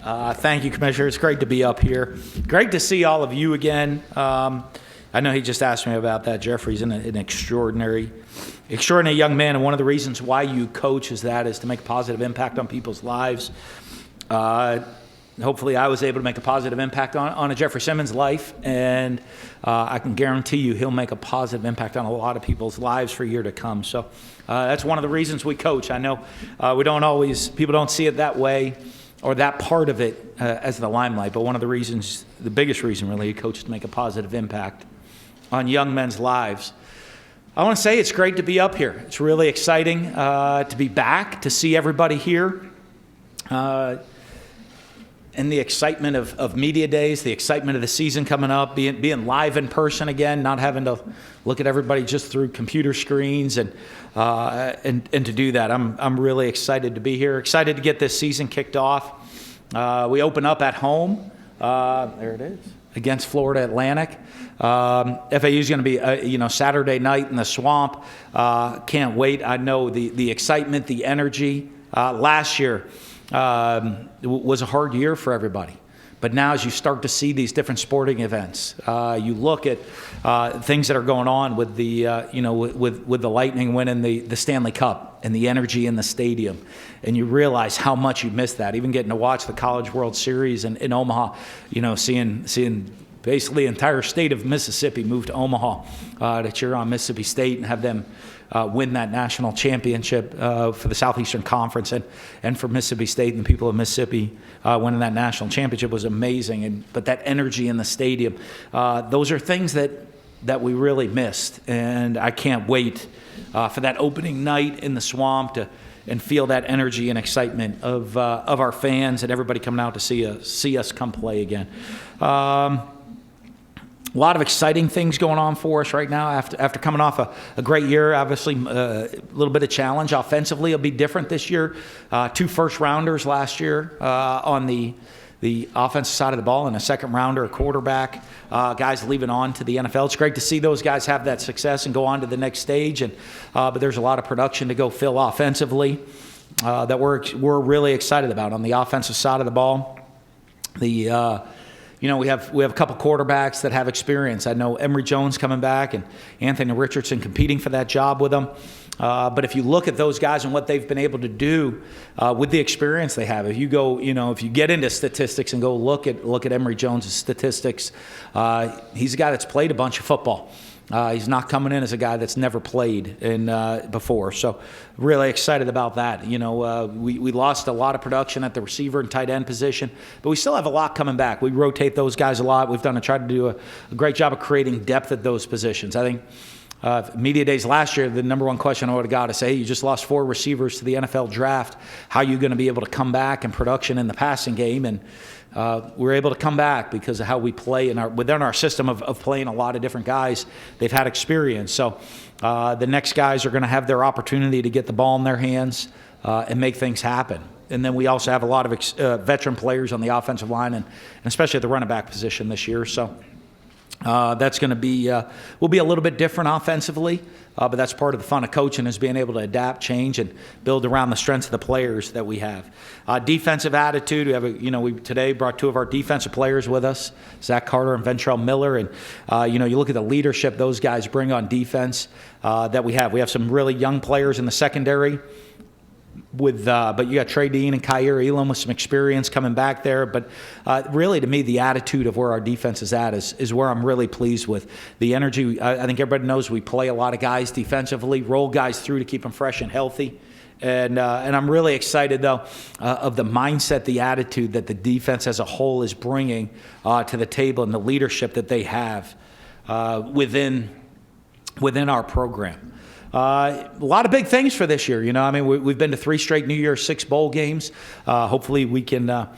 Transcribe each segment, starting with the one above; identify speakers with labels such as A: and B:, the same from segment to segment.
A: Thank you, Commissioner. It's great to be up here. Great to see all of you again. I know he just asked me about that. Jeffrey's an extraordinary young man, and one of the reasons why you coach is to make a positive impact on people's lives. Hopefully I was able to make a positive impact on a Jeffrey Simmons' life, and I can guarantee you he'll make a positive impact on a lot of people's lives for a year to come. So that's one of the reasons we coach. I know people don't see it that way or that part of it as the limelight, but one of the reasons, the biggest reason really, you coach is to make a positive impact on young men's lives. I want to say it's great to be up here. It's really exciting to be back, to see everybody here. And the excitement of media days, the excitement of the season coming up, being live in person again, not having to look at everybody just through computer screens, and to do that. I'm really excited to be here. Excited to get this season kicked off. We open up at home. There it is, against Florida Atlantic. FAU is going to be Saturday night in the Swamp. Can't wait. I know the excitement, the energy. Last year was a hard year for everybody. But now as you start to see these different sporting events, you look at things that are going on with the with the Lightning winning the Stanley Cup and the energy in the stadium, and you realize how much you missed that. Even getting to watch the College World Series in Omaha, seeing basically the entire state of Mississippi move to Omaha to cheer on Mississippi State and have them win that national championship for the Southeastern Conference, and for Mississippi State and the people of Mississippi winning that national championship was amazing. But that energy in the stadium, those are things that we really missed. And I can't wait for that opening night in the Swamp and feel that energy and excitement of our fans and everybody coming out to see us come play again. A lot of exciting things going on for us right now after coming off a great year. Obviously, a little bit of challenge offensively. It'll be different this year. 2 first-rounders last year on the offensive side of the ball, and a second-rounder, a quarterback. Guys leaving on to the NFL. It's great to see those guys have that success and go on to the next stage. But there's a lot of production to go fill offensively that we're really excited about on the offensive side of the ball. We have a couple quarterbacks that have experience. I know Emory Jones coming back and Anthony Richardson competing for that job with them. But if you look at those guys and what they've been able to do with the experience they have, if you get into statistics and go look at Emory Jones' statistics, he's a guy that's played a bunch of football. He's not coming in as a guy that's never played before. So really excited about that. We lost a lot of production at the receiver and tight end position, but we still have a lot coming back. We rotate those guys a lot. We've tried to do a great job of creating depth at those positions. I think media days last year, the number one question I would have got is, hey, you just lost 4 receivers to the NFL draft. How are you going to be able to come back in production in the passing game? And we're able to come back because of how we play within our system of playing a lot of different guys. They've had experience. So the next guys are going to have their opportunity to get the ball in their hands and make things happen. And then we also have a lot of veteran players on the offensive line and especially at the running back position this year. So that's going to be will be a little bit different offensively, but that's part of the fun of coaching, is being able to adapt, change, and build around the strengths of the players that we have. Defensive attitude. We today brought 2 of our defensive players with us, Zach Carter and Ventrell Miller, and you look at the leadership those guys bring on defense that we have. We have some really young players in the secondary. But you got Trey Dean and Kyer Elam with some experience coming back there. But really, to me, the attitude of where our defense is at is where I'm really pleased with. The energy, I think everybody knows we play a lot of guys defensively, roll guys through to keep them fresh and healthy. And I'm really excited, though, of the mindset, the attitude that the defense as a whole is bringing to the table and the leadership that they have within our program. A lot of big things for this year. We've been to 3 straight New Year's 6 bowl games. Hopefully we can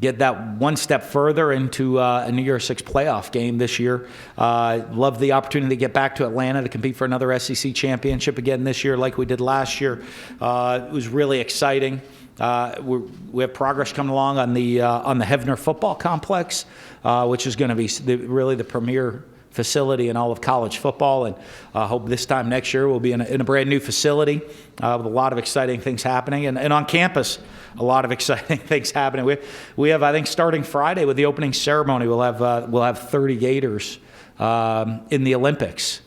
A: get that one step further into a New Year's 6 playoff game this year. Love the opportunity to get back to Atlanta to compete for another SEC championship again this year like we did last year. It was really exciting. We have progress coming along on the Hefner football complex, which is going to be really the premier facility in all of college football, and hope this time next year we'll be in a brand new facility with a lot of exciting things happening, and on campus, a lot of exciting things happening. We have, I think, starting Friday with the opening ceremony, we'll have 30 Gators in the Olympics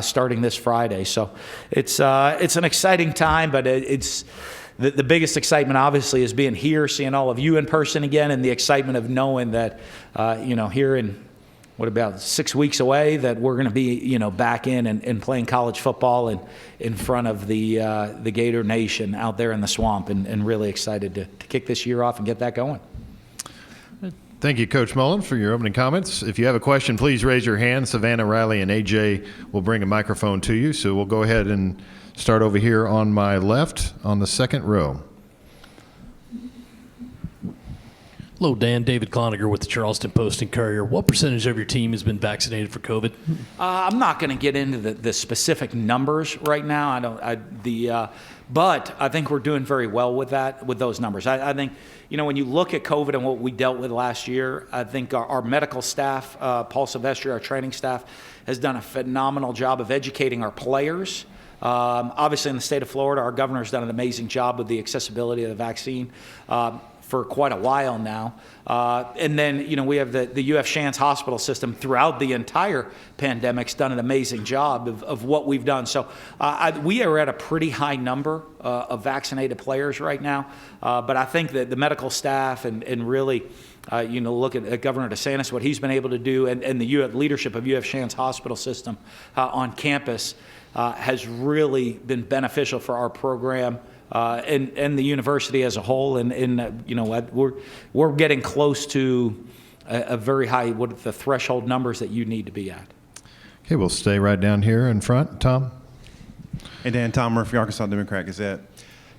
A: starting this Friday. So it's an exciting time, but it's the biggest excitement obviously is being here, seeing all of you in person again, and the excitement of knowing that here in about 6 weeks away that we're going to be back in and playing college football and in front of the Gator Nation out there in the swamp, and really excited to kick this year off and get that going.
B: Thank you, Coach Mullen, for your opening comments. If you have a question, please raise your hand. Savannah, Riley, and AJ will bring a microphone to you. So we'll go ahead and start over here on my left on the second row.
C: Hello, Dan. David Cloninger with the Charleston Post and Courier. What percentage of your team has been vaccinated for COVID?
A: I'm not going to get into the specific numbers right now. But I think we're doing very well with those numbers. I think, when you look at COVID and what we dealt with last year, I think our medical staff, Paul Silvestri, our training staff, has done a phenomenal job of educating our players. Obviously, in the state of Florida, our governor's done an amazing job with the accessibility of the vaccine for quite a while now. And then, we have the UF Shands hospital system throughout the entire pandemic's done an amazing job of what we've done. So we are at a pretty high number of vaccinated players right now. But I think that the medical staff and really, look at Governor DeSantis, what he's been able to do, and the leadership of UF Shands hospital system on campus has really been beneficial for our program. And the university as a whole, and we're getting close to a very high, what the threshold numbers that you need to be at.
B: Okay, we'll stay right down here in front. Tom?
D: Hey, Dan. Tom Murphy, Arkansas Democrat Gazette.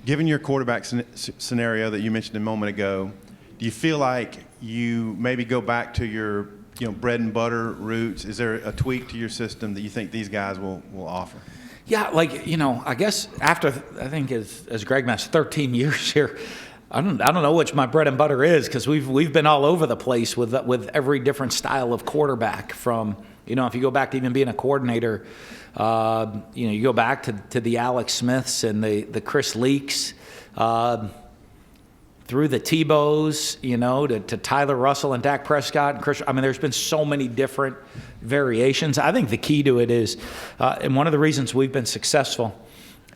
D: Given your quarterback scenario that you mentioned a moment ago, do you feel like you maybe go back to your bread and butter roots? Is there a tweak to your system that you think these guys will offer?
A: Yeah, I guess after, I think as Greg mentioned, 13 years here, I don't know which my bread and butter is, because we've been all over the place with every different style of quarterback. From if you go back to even being a coordinator, you go back to the Alex Smiths and the Chris Leaks, through the Tebows, to Tyler Russell and Dak Prescott and Chris. I mean, there's been so many different variations. I think the key to it is, and one of the reasons we've been successful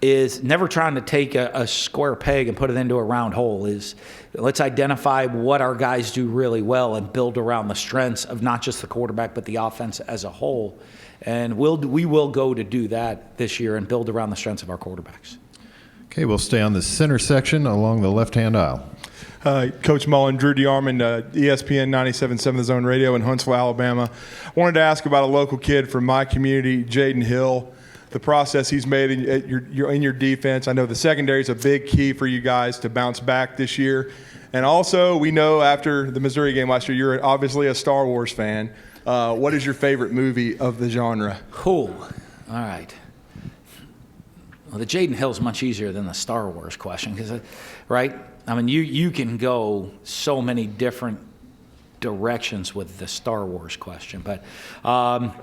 A: is never trying to take a square peg and put it into a round hole. Is let's identify what our guys do really well and build around the strengths of not just the quarterback but the offense as a whole. And we will go to do that this year and build around the strengths of our quarterbacks.
B: Okay, we'll stay on the center section along the left-hand aisle.
E: Coach Mullen, Drew DeArmond, ESPN 97.7 The Zone Radio in Huntsville, Alabama. I wanted to ask about a local kid from my community, Jaden Hill, the process he's made in your defense. I know the secondary is a big key for you guys to bounce back this year. And also, we know after the Missouri game last year, you're obviously a Star Wars fan. What is your favorite movie of the genre?
A: Cool. All right. Well, the Jaden Hill's much easier than the Star Wars question, because, right? I mean, you can go so many different directions with the Star Wars question, but Jaden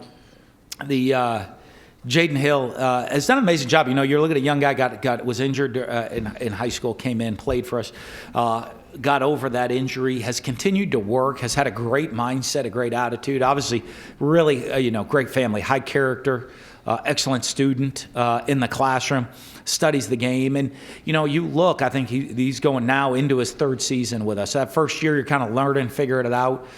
A: Hill has done an amazing job. You're looking at a young guy was injured in high school, came in, played for us, got over that injury, has continued to work, has had a great mindset, a great attitude. Obviously, really, great family, high character, excellent student in the classroom. Studies the game, and you look. I think he's going now into his third season with us. That first year, you're kind of learning, figuring it out.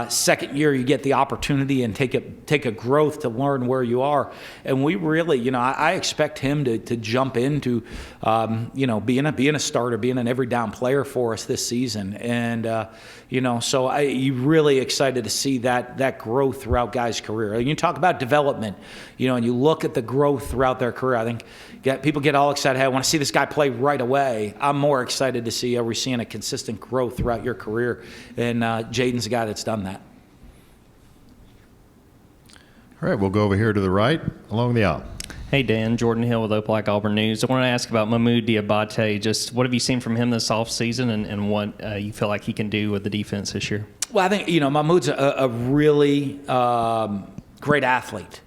A: Second year, you get the opportunity and take a growth to learn where you are. And we really, I expect him to jump into, being a starter, being an every down player for us this season. And so you really excited to see that growth throughout guys' career. And you talk about development, and you look at the growth throughout their career. I think people get all excited. Hey, I want to see this guy play right away. I'm more excited to see, are we seeing a consistent growth throughout your career? And Jaden's a guy that's done that.
B: All right, we'll go over here to the right along the aisle.
F: Hey, Dan. Jordan Hill with Opelika Auburn News. I want to ask about Mahmoud Diabate. Just what have you seen from him this offseason, and what you feel like he can do with the defense this year?
A: Well, I think, Mahmoud's a really great athlete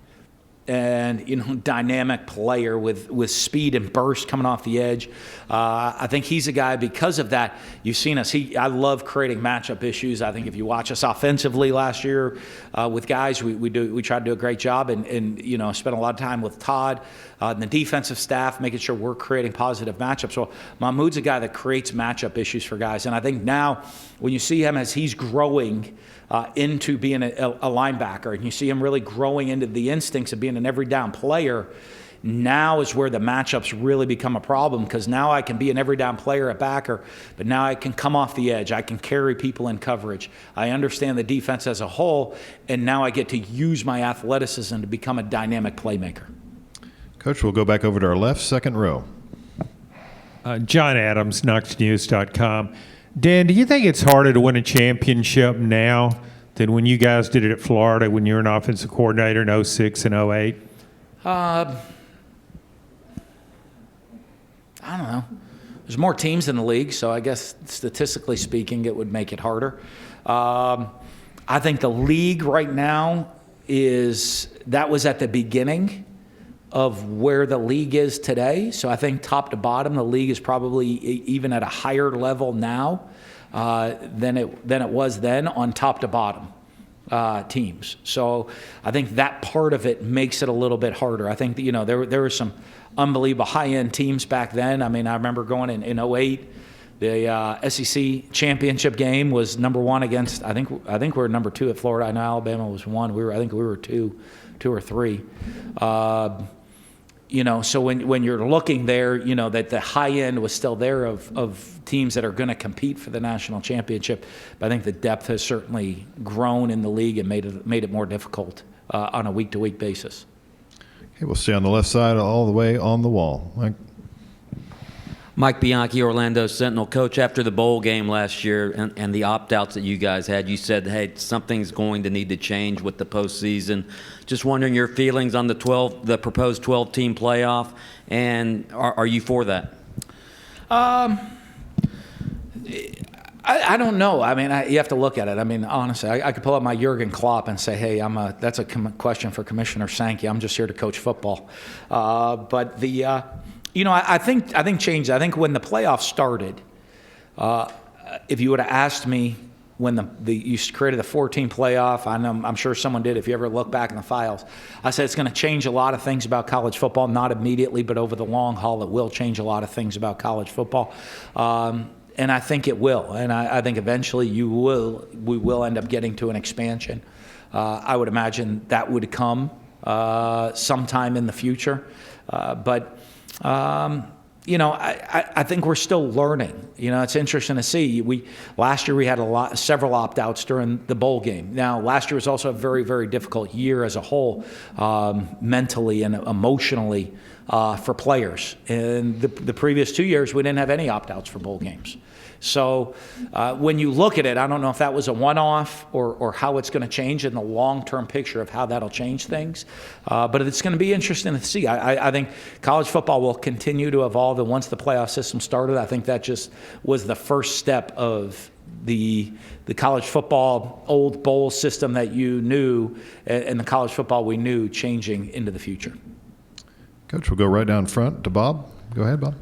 A: and, dynamic player with speed and burst coming off the edge. I think he's a guy, because of that, you've seen us. I love creating matchup issues. I think if you watch us offensively last year with guys, we try to do a great job and spend a lot of time with Todd and the defensive staff, making sure we're creating positive matchups. So Mahmoud's a guy that creates matchup issues for guys. And I think now when you see him as he's growing into being a linebacker, and you see him really growing into the instincts of being an every down player, now is where the matchups really become a problem, because now I can be an every down player at backer, but now I can come off the edge. I can carry people in coverage. I understand the defense as a whole, and now I get to use my athleticism to become a dynamic playmaker.
B: Coach, we'll go back over to our left, second row.
G: John Adams, KnoxNews.com. Dan, do you think it's harder to win a championship now than when you guys did it at Florida when you were an offensive coordinator in 06 and 08?
A: I don't know. There's more teams in the league, so I guess statistically speaking, it would make it harder. I think the league right now that was at the beginning of where the league is today. So I think top to bottom, the league is probably even at a higher level now than it was then on top to bottom teams. So I think that part of it makes it a little bit harder. I think that, there were some unbelievable high-end teams back then. I mean, I remember going in 08, the SEC championship game was number one against, I think we were number two at Florida. I know Alabama was one. I think we were two or three. So when you're looking there, that the high end was still there of teams that are going to compete for the national championship. But I think the depth has certainly grown in the league and made it more difficult on a week-to-week basis.
B: Okay, we'll stay on the left side all the way on the wall.
H: Mike Bianchi, Orlando Sentinel. Coach, after the bowl game last year and the opt-outs that you guys had, you said, hey, something's going to need to change with the postseason. Just wondering your feelings on the proposed 12-team playoff, and are you for that?
A: I don't know. I mean, you have to look at it. I mean, honestly, I could pull up my Jurgen Klopp and say, hey, that's a question for Commissioner Sankey. I'm just here to coach football. But I think change. I think when the playoffs started, if you would have asked me when you created the 14 playoff, I'm sure someone did. If you ever look back in the files, I said it's going to change a lot of things about college football. Not immediately, but over the long haul, it will change a lot of things about college football. And I think it will. And I think eventually we will end up getting to an expansion. I would imagine that would come sometime in the future. But I think we're still learning. It's interesting to see. Last year we had several opt-outs during the bowl game. Now, last year was also a very, very difficult year as a whole, mentally and emotionally for players. And the previous 2 years, we didn't have any opt-outs for bowl games. So when you look at it, I don't know if that was a one-off or how it's going to change in the long-term picture of how that'll change things. But it's going to be interesting to see. I think college football will continue to evolve. And once the playoff system started, I think that just was the first step of the college football old bowl system that you knew and the college football we knew changing into the future.
B: Coach, we'll go right down front to Bob. Go ahead, Bob.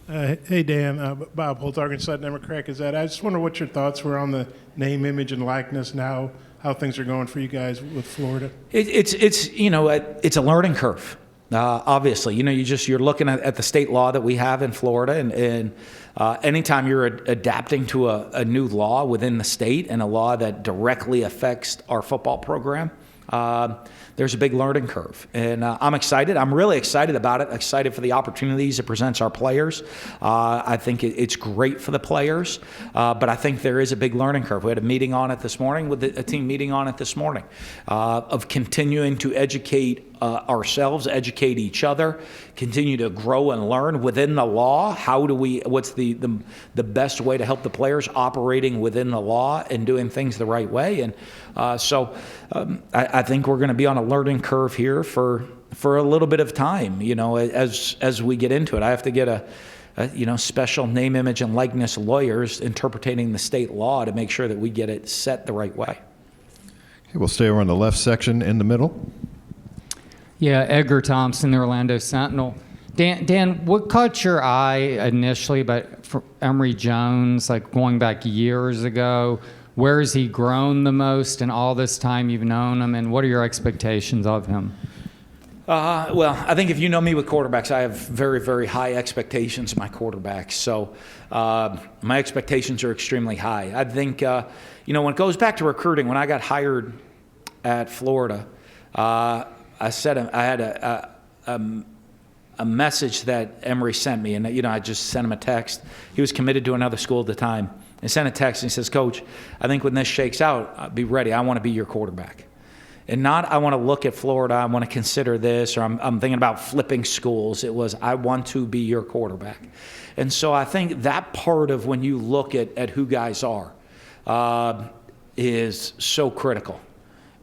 I: Hey, Dan. Bob Holt, Arkansas Democrat Gazette. I just wonder what your thoughts were on the name, image, and likeness and how things are going for you guys with Florida.
A: It's a learning curve. Obviously, you're looking at the state law that we have in Florida, and anytime you're adapting to a new law within the state and a law that directly affects our football program, there's a big learning curve. And I'm excited. I'm really excited about it, excited for the opportunities it presents our players. I think it's great for the players, but I think there is a big learning curve. We had a meeting on it this morning, a team meeting on it this morning, of continuing to educate ourselves, educate each other, continue to grow and learn within the law. What's the best way to help the players operating within the law and doing things the right way? And so I think we're going to be on a learning curve here for a little bit of time, as we get into it. I have to get a special name, image, and likeness lawyers interpreting the state law to make sure that we get it set the right way.
B: Okay, we'll stay over on the left section in the middle.
J: Yeah, Edgar Thompson, the Orlando Sentinel. Dan, what caught your eye initially about for Emory Jones, like going back years ago? Where has he grown the most in all this time you've known him, and what are your expectations of him?
A: Well, I think if you know me with quarterbacks, I have very, very high expectations of my quarterbacks. So my expectations are extremely high. I think, when it goes back to recruiting, when I got hired at Florida, I had a message that Emory sent me, and I just sent him a text. He was committed to another school at the time. I sent a text and he says, "Coach, I think when this shakes out, be ready. I want to be your quarterback." And not, I want to look at Florida, I want to consider this, or I'm thinking about flipping schools. It was, I want to be your quarterback. And so I think that part of when you look at who guys are is so critical.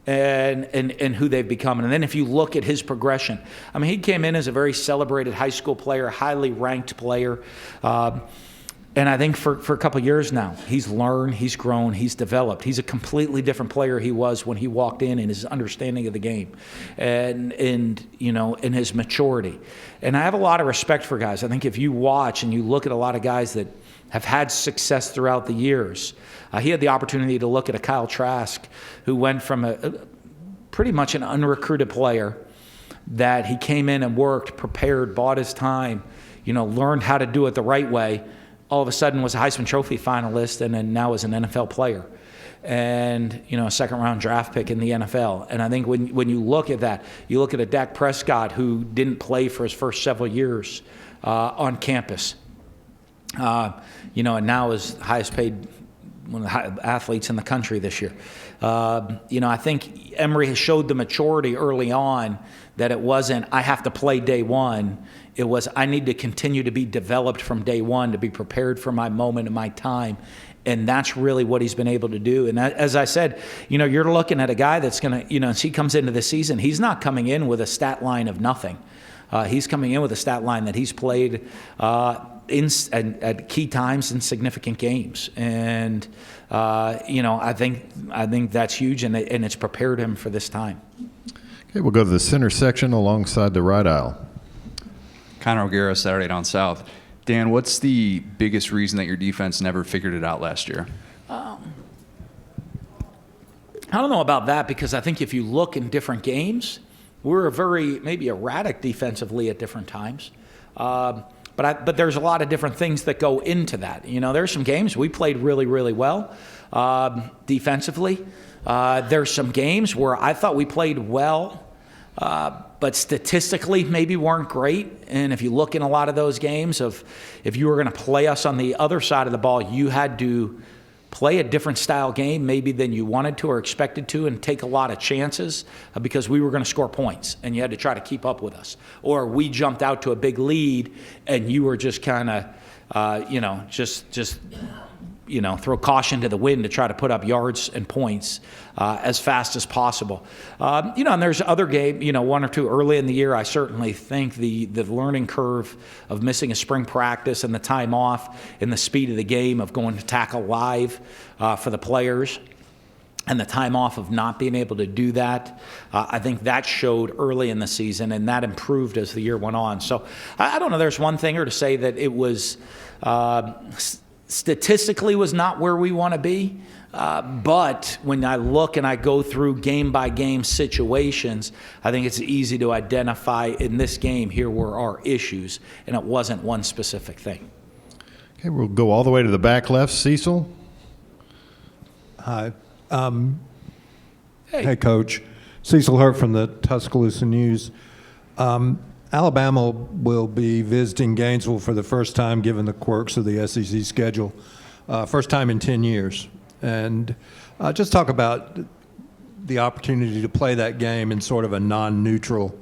A: And who they've become. And then if you look at his progression, I mean, he came in as a very celebrated high school player, highly ranked player. And I think for a couple of years now, he's learned, he's grown, he's developed. He's a completely different player he was when he walked in his understanding of the game and in his maturity. And I have a lot of respect for guys. I think if you watch and you look at a lot of guys that have had success throughout the years, he had the opportunity to look at a Kyle Trask who went from a pretty much an unrecruited player that he came in and worked, prepared, bought his time, learned how to do it the right way. All of a sudden was a Heisman Trophy finalist and then now is an NFL player and, a second-round draft pick in the NFL. And I think when you look at that, you look at a Dak Prescott who didn't play for his first several years on campus, and now is highest paid one of the athletes in the country this year. I think Emory has showed the maturity early on that it wasn't, I have to play day one. It was, I need to continue to be developed from day one to be prepared for my moment and my time. And that's really what he's been able to do. And that, as I said, you're looking at a guy that's going to, as he comes into the season, he's not coming in with a stat line of nothing. He's coming in with a stat line that he's played at key times in significant games. And, I think that's huge, and it's prepared him for this time.
B: Okay, we'll go to the center section alongside the right aisle.
K: Connor O'Gara, Saturday Down South. Dan, what's the biggest reason that your defense never figured it out last year?
A: I don't know about that, because I think if you look in different games, we're very maybe erratic defensively at different times. But there's a lot of different things that go into that. There's some games we played really, really well defensively. There's some games where I thought we played well, but statistically maybe weren't great. And if you look in a lot of those games if you were going to play us on the other side of the ball, you had to play a different style game maybe than you wanted to or expected to, and take a lot of chances because we were going to score points and you had to try to keep up with us. Or we jumped out to a big lead and you were just kind of, throw caution to the wind to try to put up yards and points as fast as possible. And there's other games, one or two early in the year. I certainly think the learning curve of missing a spring practice and the time off and the speed of the game of going to tackle live for the players and the time off of not being able to do that, I think that showed early in the season, and that improved as the year went on. So I don't know, there's one thing or to say that it was statistically was not where we want to be. But when I look and I go through game-by-game situations, I think it's easy to identify in this game here were our issues, and it wasn't one specific thing.
B: Okay, we'll go all the way to the back left. Cecil?
L: Hi. Hey, Coach. Cecil Hurt from the Tuscaloosa News. Alabama will be visiting Gainesville for the first time, given the quirks of the SEC schedule, first time in 10 years. And just talk about the opportunity to play that game in sort of a non-neutral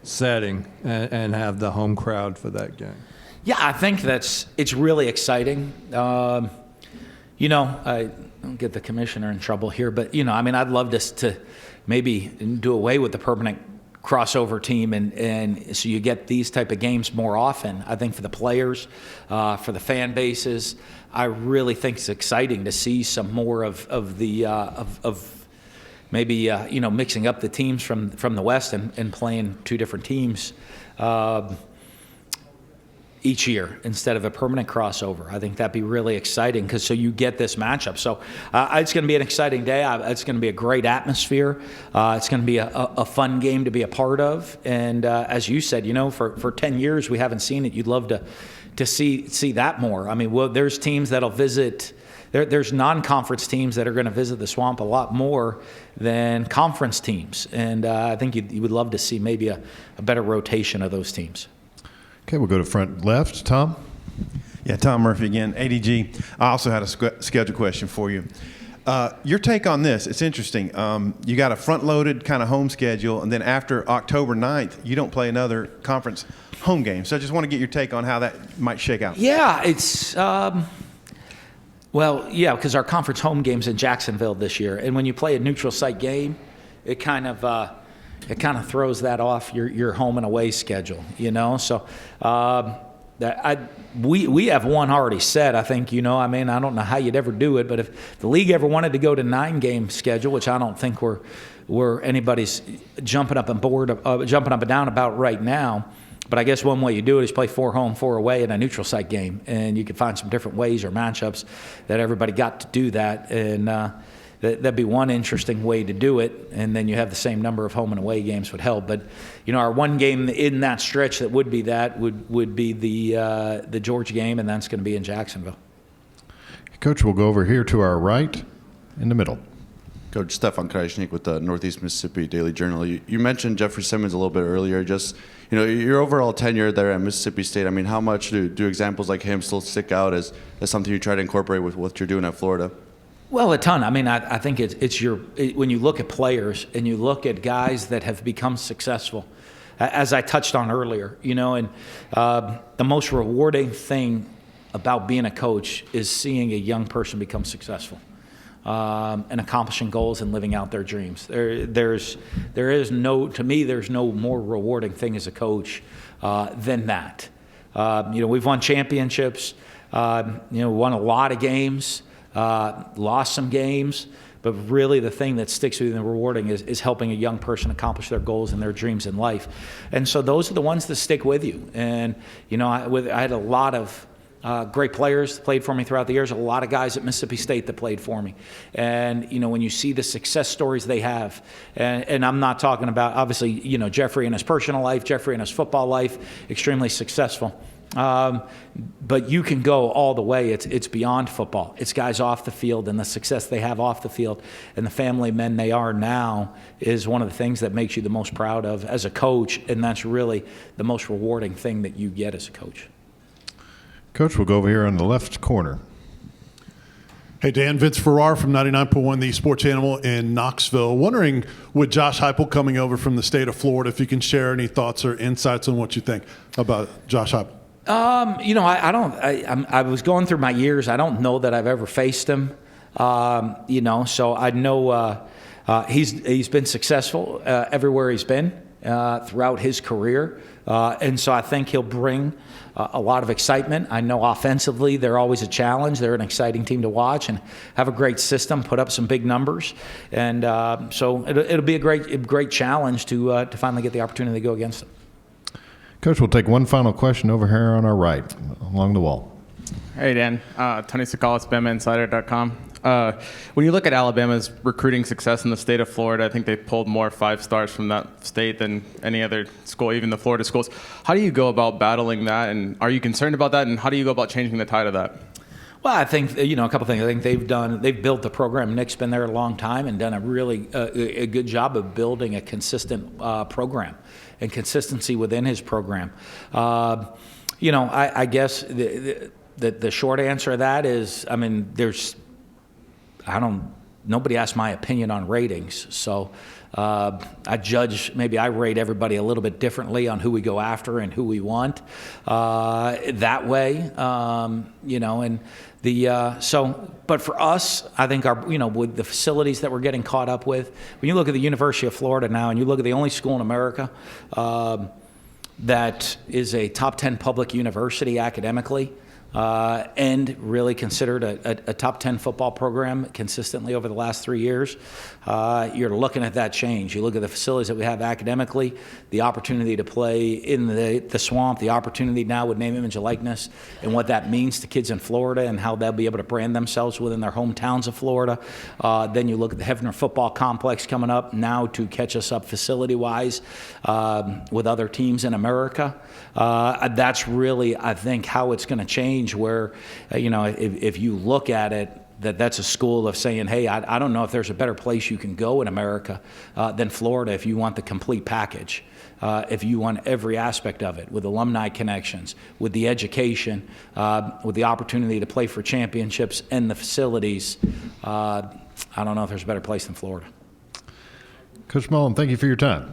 L: setting and have the home crowd for that game.
A: Yeah, I think it's really exciting. I don't get the commissioner in trouble here, but, I'd love this to maybe do away with the permanent crossover team, and so you get these type of games more often. I think for the players, for the fan bases, I really think it's exciting to see some more of maybe mixing up the teams from the West and playing two different teams each year instead of a permanent crossover. I think that'd be really exciting so you get this matchup. So it's going to be an exciting day. It's going to be a great atmosphere. It's going to be a fun game to be a part of. And as you said, for 10 years we haven't seen it. You'd love to see that more. I mean, there's teams that'll visit. There's non-conference teams that are going to visit the Swamp a lot more than conference teams. And I think you would love to see maybe a better rotation of those teams.
B: Okay, we'll go to front left. Tom?
D: Yeah, Tom Murphy again, ADG. I also had a schedule question for you. Your take on this, it's interesting. You got a front-loaded kind of home schedule, and then after October 9th, you don't play another conference home game. So I just want to get your take on how that might shake out.
A: Yeah, it's because our conference home game's in Jacksonville this year, and when you play a neutral site game, it kind of throws that off your home and away schedule, So we have one already set. I think I don't know how you'd ever do it, but if the league ever wanted to go to 9-game schedule, which I don't think we're anybody's jumping up and down about right now. But I guess one way you do it is play 4 home, 4 away in a neutral site game, and you can find some different ways or matchups that everybody got to do that, and that'd be one interesting way to do it. And then you have the same number of home and away games would help. But our one game in that stretch that would be the Georgia game, and that's going to be in Jacksonville.
B: Coach, we'll go over here to our right in the middle.
M: Coach Stefan Krajicnik with the Northeast Mississippi Daily Journal. You mentioned Jeffrey Simmons a little bit earlier. Just your overall tenure there at Mississippi State. I mean, how much do examples like him still stick out as something you try to incorporate with what you're doing at Florida?
A: Well, a ton. I mean, I think when you look at players and you look at guys that have become successful, as I touched on earlier, and the most rewarding thing about being a coach is seeing a young person become successful. And accomplishing goals and living out their dreams. There's no more rewarding thing as a coach than that. We've won championships, won a lot of games, lost some games, but really the thing that sticks with you and rewarding is helping a young person accomplish their goals and their dreams in life. And so those are the ones that stick with you. And, I had a lot of great players played for me throughout the years. A lot of guys at Mississippi State that played for me. And, when you see the success stories they have, and I'm not talking about, obviously, Jeffrey in his personal life, Jeffrey in his football life, extremely successful. But you can go all the way. It's beyond football. It's guys off the field and the success they have off the field and the family men they are now is one of the things that makes you the most proud of as a coach. And that's really the most rewarding thing that you get as a coach.
B: Coach, we'll go over here on the left corner.
N: Hey, Dan, Vince Farrar from 99.1 The Sports Animal in Knoxville. Wondering, with Josh Heupel coming over from the state of Florida, if you can share any thoughts or insights on what you think about Josh Heupel.
A: I was going through my years. I don't know that I've ever faced him. So I know he's been successful everywhere he's been throughout his career. And so I think he'll bring a lot of excitement. I know offensively they're always a challenge. They're an exciting team to watch and have a great system, put up some big numbers. And so it'll be a great challenge to finally get the opportunity to go against them.
B: Coach, we'll take one final question over here on our right, along the wall.
O: Hey, Dan. Tony Sakalis, BamaInsider.com. When you look at Alabama's recruiting success in the state of Florida, I think they pulled more 5-stars from that state than any other school, even the Florida schools. How do you go about battling that, and are you concerned about that, and how do you go about changing the tide of that?
A: Well, I think, a couple things. I think they've built the program. Nick's been there a long time and done a really a good job of building a consistent program and consistency within his program. I guess the short answer to that is, nobody asked my opinion on ratings. So I rate everybody a little bit differently on who we go after and who we want that way, but for us, I think with the facilities that we're getting caught up with, when you look at the University of Florida now and you look at the only school in America that is a top 10 public university academically, and really considered a top 10 football program consistently over the last 3 years, you're looking at that change. You look at the facilities that we have academically, the opportunity to play in the swamp, the opportunity now with name, image, and likeness, and what that means to kids in Florida and how they'll be able to brand themselves within their hometowns of Florida. Then you look at the Hefner Football Complex coming up now to catch us up facility-wise with other teams in America. That's really, I think, how it's going to change where, if you look at it, that's a school of saying, hey, I don't know if there's a better place you can go in America than Florida if you want the complete package, if you want every aspect of it, with alumni connections, with the education, with the opportunity to play for championships and the facilities. I don't know if there's a better place than Florida.
B: Coach Mullen, thank you for your time.